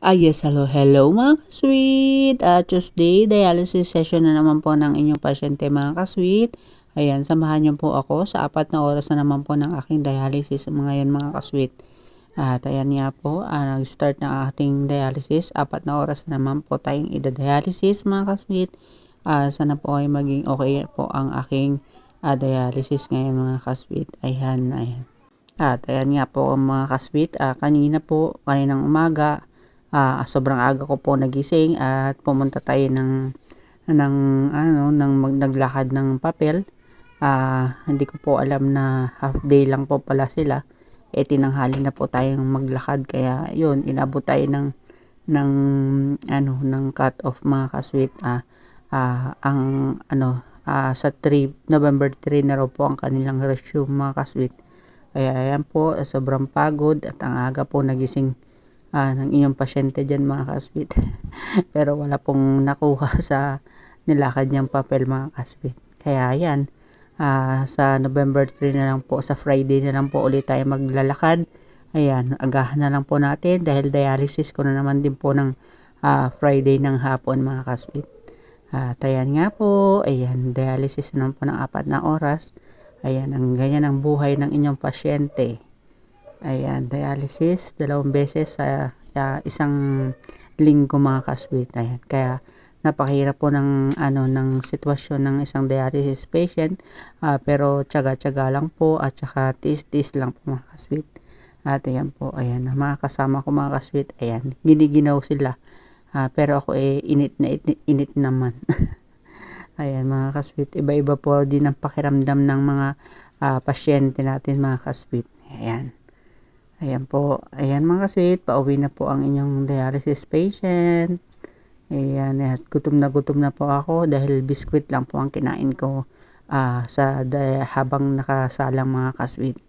Yes, hello mga ka-sweet. Tuesday, dialysis session na naman po ng inyong pasyente mga ka-sweet. Ayan, samahan niyo po ako sa 4 na oras na naman po ng aking dialysis ngayon mga ka-sweet. At ayan nga po, nag-start na ating dialysis. 4 na oras na naman po tayong ida-dialysis mga ka-sweet. Sana po ay maging okay po ang aking dialysis ngayon mga ka-sweet. Ayan. At ayan nga po mga ka-sweet, kaninang umaga, sobrang aga ko po nagising at pumunta tayo ng naglakad ng papel. Hindi ko po alam na half day lang po pala sila. Tinanghali na po tayong maglakad kaya yun, inabot tayo ng cut off mga ka-sweet. Sa November 3 na raw po ang kanilang resume mga ka-sweet. Kaya ayan po, sobrang pagod at ang aga po nagising ng inyong pasyente dyan mga kasweet. Pero wala pong nakuha sa nilakad niyang papel mga kasweet. Kaya ayan, sa November 3 na lang po, sa Friday na lang po ulit tayo maglalakad. Ayan, agahan na lang po natin dahil dialysis ko na naman din po ng Friday ng hapon mga kasweet. At ayan nga po, ayan, dialysis na po ng 4 na oras. Ayan, ang ganyan ang buhay ng inyong pasyente. Ayan, dialysis, 2 beses sa isang linggo mga kasweet. Ayan, kaya napakahirap po ng sitwasyon ng isang dialysis patient. Pero tiyaga-tiyaga lang po at saka tiis-tiis lang po mga kasweet. At ayan po, ayan, mga kasama ko mga kasweet, ayan, giniginaw sila. Pero ako init naman. Ayan mga kasweet, iba-iba po din ang pakiramdam ng mga pasyente natin mga kasweet. Ayan po, ayan mga kasweet, pauwi na po ang inyong dialysis patient. Ayan, at gutom na po ako dahil biskwit lang po ang kinain ko habang nakasalang mga kasweet.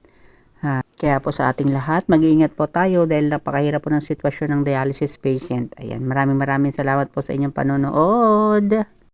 Kaya po sa ating lahat, mag-iingat po tayo dahil napakahirap po ng sitwasyon ng dialysis patient. Ayan, maraming salamat po sa inyong panonood.